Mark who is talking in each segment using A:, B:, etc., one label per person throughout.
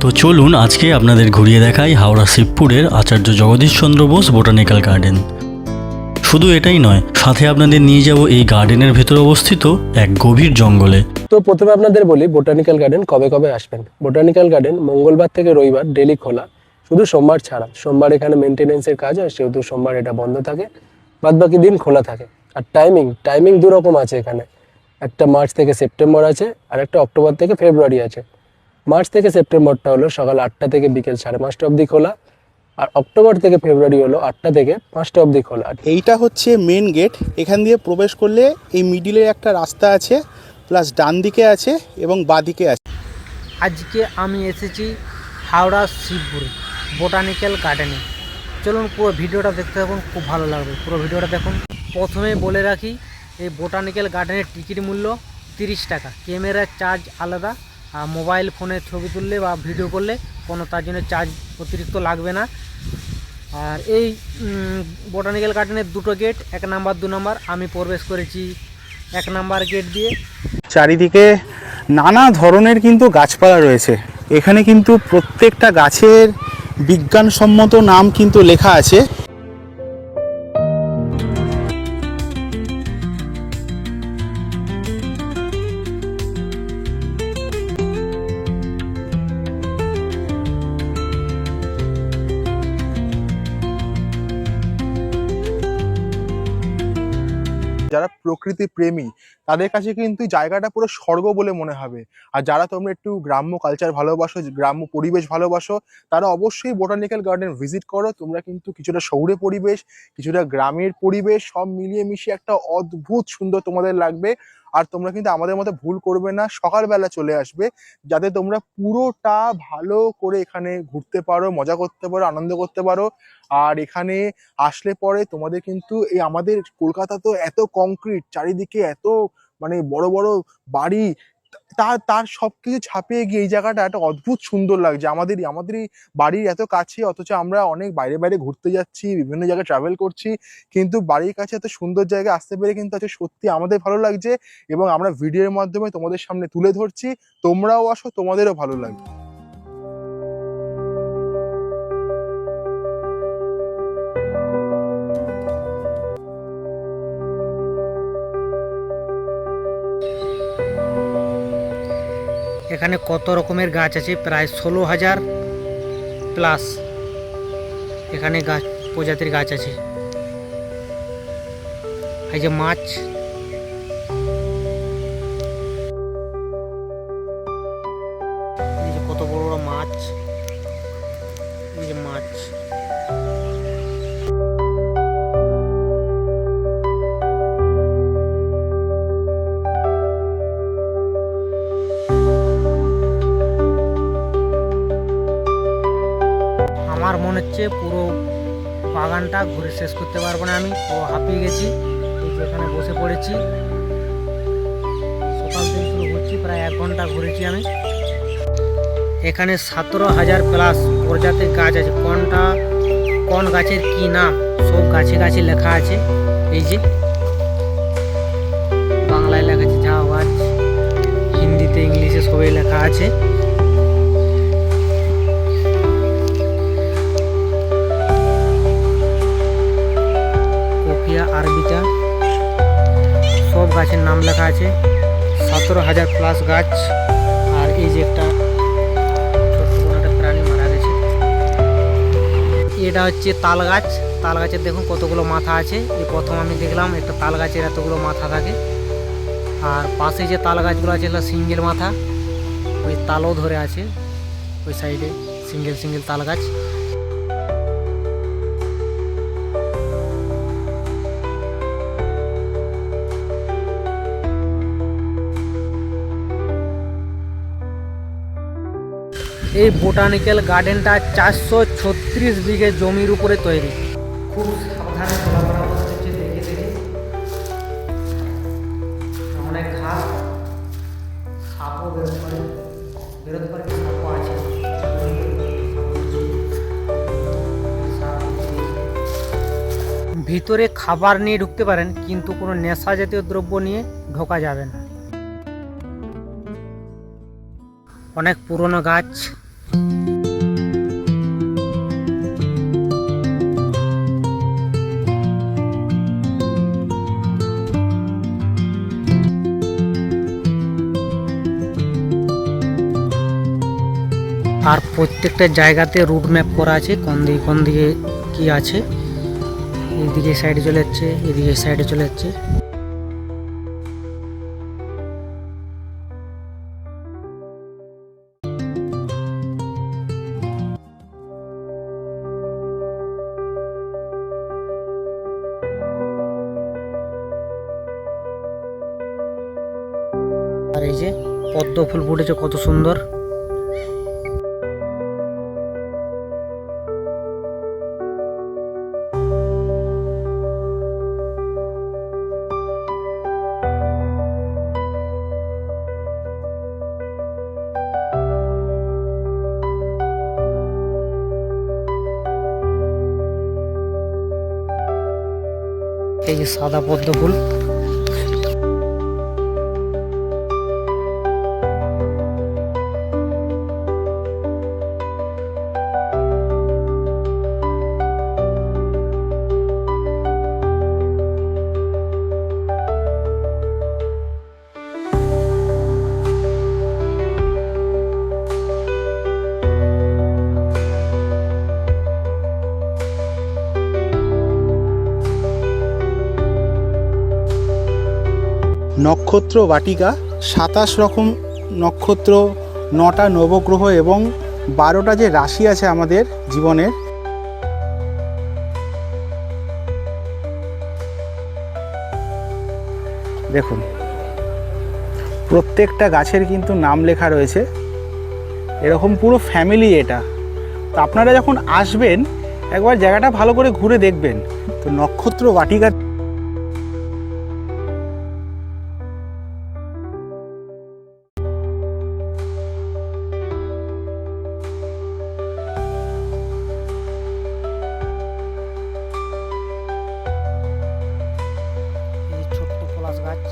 A: তো চলুন আজকে আপনাদের ঘুরিয়ে দেখাই হাওড়া শিবপুরের আচার্য জগদীশচন্দ্র বোস বোটানিক্যাল গার্ডেন। শুধু এটাই নয়, সাথে আপনাদের নিয়ে যাব এই গার্ডেনের ভেতরে অবস্থিত এক গভীর জঙ্গলে।
B: তো প্রথমে আপনাদের বলি বোটানিক্যাল গার্ডেন কবে কবে আসবেন। বোটানিক্যাল গার্ডেন মঙ্গলবার থেকে রবিবার ডেলি খোলা, শুধু সোমবার ছাড়া। সোমবার এখানে মেনটেনেন্সের কাজ হয়, সেহেতু সোমবার এটা বন্ধ থাকে, বাদ বাকি দিন খোলা থাকে। আর টাইমিং দু রকম আছে এখানে, একটা মার্চ থেকে সেপ্টেম্বর আছে আর একটা অক্টোবর থেকে ফেব্রুয়ারি আছে। মার্চ থেকে সেপ্টেম্বরটা হলো সকাল 8টা থেকে বিকেল 5:30 অবধি খোলা, আর অক্টোবর থেকে ফেব্রুয়ারি হলো 8টা থেকে 5টা অবধি খোলা।
C: এইটা হচ্ছে মেন গেট। এখান দিয়ে প্রবেশ করলে এই মিডিলে একটা রাস্তা আছে, প্লাস ডান দিকে আছে এবং বাঁ দিকে আছে।
D: আজকে আমি এসেছি হাওড়া শিবপুরে বোটানিক্যাল গার্ডেনে। চলুন পুরো ভিডিওটা দেখতে থাকুন, খুব ভালো লাগবে পুরো ভিডিওটা দেখুন। প্রথমে বলে রাখি, এই বোটানিক্যাল গার্ডেনের টিকিট মূল্য 30 টাকা। ক্যামেরার চার্জ আলাদা, আর মোবাইল ফোনে ছবি তুললে বা ভিডিও করলে কোনো তার জন্য চার্জ অতিরিক্ত লাগবে না। আর এই বোটানিক্যাল গার্ডেনের দুটো গেট, 1 নাম্বার 2 নাম্বার। আমি প্রবেশ করেছি 1 নাম্বার গেট দিয়ে।
C: চারিদিকে নানা ধরনের কিন্তু গাছপালা রয়েছে। এখানে কিন্তু প্রত্যেকটা গাছের বিজ্ঞানসম্মত নাম কিন্তু লেখা আছে। যারা প্রকৃতি প্রেমী তাদের কাছে কিন্তু জায়গাটা পুরো স্বর্গ বলে মনে হবে। আর যারা তোমরা একটু গ্রাম্য কালচার ভালোবাসো, গ্রাম্য পরিবেশ ভালোবাসো, তারা অবশ্যই বোটানিক্যাল গার্ডেন ভিজিট করো। তোমরা কিন্তু কিছুটা শহুরে পরিবেশ, কিছুটা গ্রামের পরিবেশ সব মিলিয়ে মিশিয়ে একটা অদ্ভুত সুন্দর তোমাদের লাগবে। আর তোমরা কিন্তু আমাদের মতো ভুল করবে না, সকালবেলা চলে আসবে, যাতে তোমরা পুরোটা ভালো করে এখানে ঘুরতে পারো, মজা করতে পারো, আনন্দ করতে পারো। আর এখানে আসলে পরে তোমাদের কিন্তু এই আমাদের কলকাতা তো এত কংক্রিট, চারিদিকে এত মানে বড় বড় বাড়ি, তার তার সবকিছু ছাপিয়ে গিয়ে এই জায়গাটা একটা অদ্ভুত সুন্দর লাগছে। আমাদেরই বাড়ির এত কাছে, অথচ আমরা অনেক বাইরে বাইরে ঘুরতে যাচ্ছি, বিভিন্ন জায়গায় ট্রাভেল করছি, কিন্তু বাড়ির কাছে এত সুন্দর জায়গায় আসতে পেরে কিন্তু আজকে সত্যি আমাদের ভালো লাগছে। এবং আমরা ভিডিওর মাধ্যমে তোমাদের সামনে তুলে ধরছি, তোমরাও আসো, তোমাদেরও ভালো লাগবে।
D: এখানে কত রকমের গাছ আছে, প্রায় 16,000 প্লাস এখানে গাছ প্রজাতির গাছ আছে। এই যে মাছ, এই যে কত বড় বড় মাছ, এই যে মাছ। আমার মনে হচ্ছে পুরো বাগানটা ঘুরে শেষ করতে পারবো না, আমি পুরো হাঁপিয়ে গেছি। এই যে এখানে বসে পড়েছি, সকাল থেকে শুরু করছি, প্রায় 1 ঘন্টা ঘুরেছি আমি। এখানে 17,000 প্লাস প্রজাতির গাছ আছে। কোন গাছের কি নাম সব গাছে গাছে লেখা আছে। এই যে বাংলায় লেখা আছে ঝাউ গাছ, হিন্দিতে ইংলিশে সবই লেখা আছে। আরবিটা সব গাছের নাম লেখা আছে। 17,000 প্লাস গাছ। আর এই যে একটা ছোট্ট কোনো একটা প্রাণী মারা গেছে, এটা হচ্ছে তাল গাছ। তাল গাছের দেখুন কতগুলো মাথা আছে। এই প্রথম আমি দেখলাম একটা তাল গাছের এতগুলো মাথা থাকে। আর পাশে যে তাল গাছগুলো আছে এগুলো সিঙ্গেল মাথা, ওই তালও ধরে আছে ওই সাইডে, সিঙ্গেল তাল গাছ। এই বোটানিক্যাল গার্ডেনটা 436 বিঘে জমির উপরে তৈরি। খুব সাবধানে চলাফেরা করতে হচ্ছে, দেখে দেখে। অনেক ঘাস, সাপও বেরোতে পারে, সাপও আছে। ভিতরে খাবার নিয়ে ঢুকতে পারেন, কিন্তু কোনো নেশা জাতীয় দ্রব্য নিয়ে ঢোকা যাবে না। অনেক পুরনো গাছ, আর প্রত্যেকটা জায়গাতে রুট ম্যাপ করা আছে, কোন দিকে কি আছে। এইদিকে সাইডে চলে যাচ্ছে, এদিকে সাইডে চলে যাচ্ছে। আর এই যে পদ্ম ফুল ফুটেছে কত সুন্দর। এই যে সাদা পদ্ম ফুল।
C: নক্ষত্র বাটিকা, 27 রকম নক্ষত্র, 9টা নবগ্রহ এবং 12টা যে রাশি আছে আমাদের জীবনের, দেখুন প্রত্যেকটা গাছের কিন্তু নাম লেখা রয়েছে। এরকম পুরো ফ্যামিলি এটা। তো আপনারা যখন আসবেন একবার জায়গাটা ভালো করে ঘুরে দেখবেন। তো নক্ষত্র বাটিকা
D: ছোট্ট পলাশ গাছ।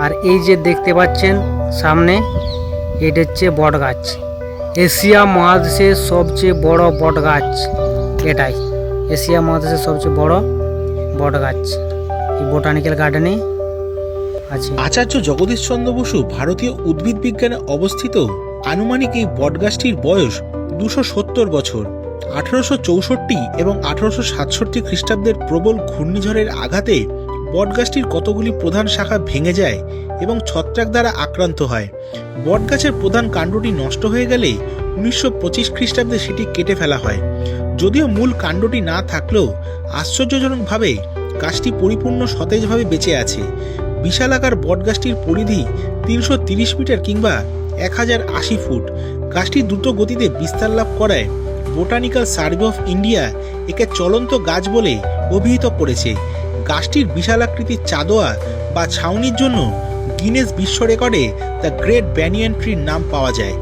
D: আর এই যে দেখতে পাচ্ছেন সামনে, এটা হচ্ছে বট গাছ। এশিয়া মহাদেশের সবচেয়ে বড় বট গাছ এটাই। এশিয়া মহাদেশের সবচেয়ে বড় বট গাছ এই বোটানিক্যাল গার্ডেনে আছে।
E: আচার্য জগদীশচন্দ্র বসু ভারতীয় উদ্ভিদ বিজ্ঞানে অবস্থিত আনুমানিক এই বটগাছটির বয়স 270 বছর। 1864 এবং 1867 খ্রিস্টাব্দের প্রবল ঘূর্ণিঝড়ের আঘাতে বটগাছটির কতগুলি প্রধান শাখা ভেঙে যায় এবং ছত্রাক দ্বারা আক্রান্ত হয়। বটগাছের প্রধান কাণ্ডটি নষ্ট হয়ে গেলে 1925 খ্রিস্টাব্দে সেটি কেটে ফেলা হয়। যদিও মূল কাণ্ডটি না থাকলেও আশ্চর্যজনকভাবে গাছটি পরিপূর্ণ সতেজভাবে বেঁচে আছে। বিশালাকার বটগাছটির পরিধি 330 মিটার কিংবা 1080 ফুট। গাছটি দ্রুত গতিতে বিস্তার লাভ করায় বোটানিক্যাল সার্ভে অফ ইন্ডিয়া একে চলন্ত গাছ বলে অভিহিত করেছে। গাছটির বিশালাকৃতির চাঁদোয়া বা ছাউনির জন্য গিনেস বিশ্ব রেকর্ডে দ্য গ্রেট ব্যানিয়ান ট্রির নাম পাওয়া যায়।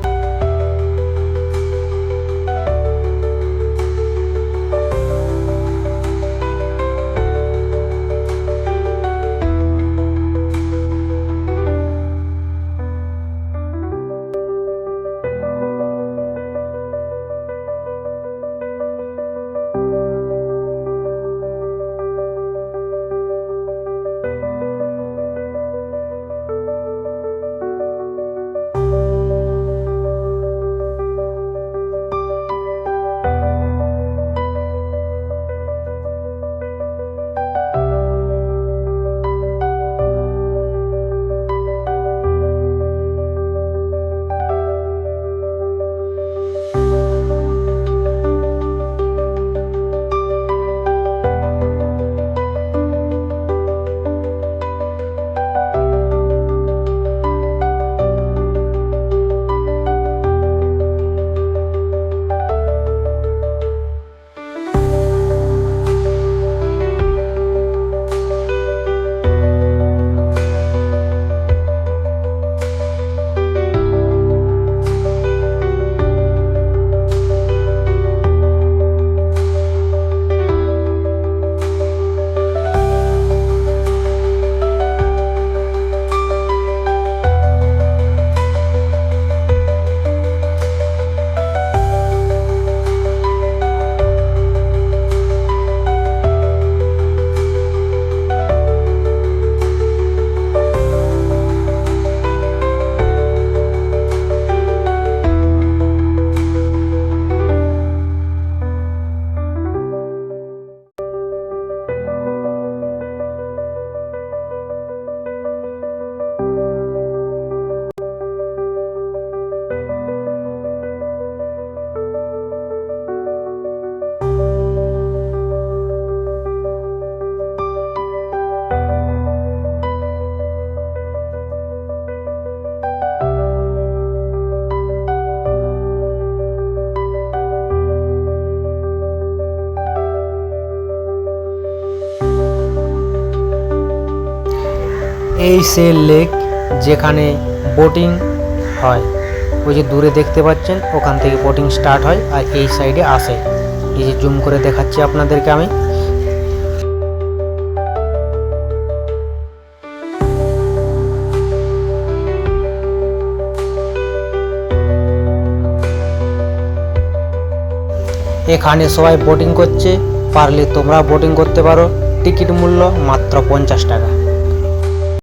D: এই সে লেক যেখানে বোটিং হয়, ওই যে দূরে দেখতে পাচ্ছেন ওখান থেকে বোটিং স্টার্ট হয় আর এই সাইডে আসে। এই যে জুম করে দেখাচ্ছি আপনাদেরকে আমি। এখানে সবাই বোটিং করছে, পারলে তোমরা বোটিং করতে পারো। টিকিট মূল্য মাত্র 50 টাকা।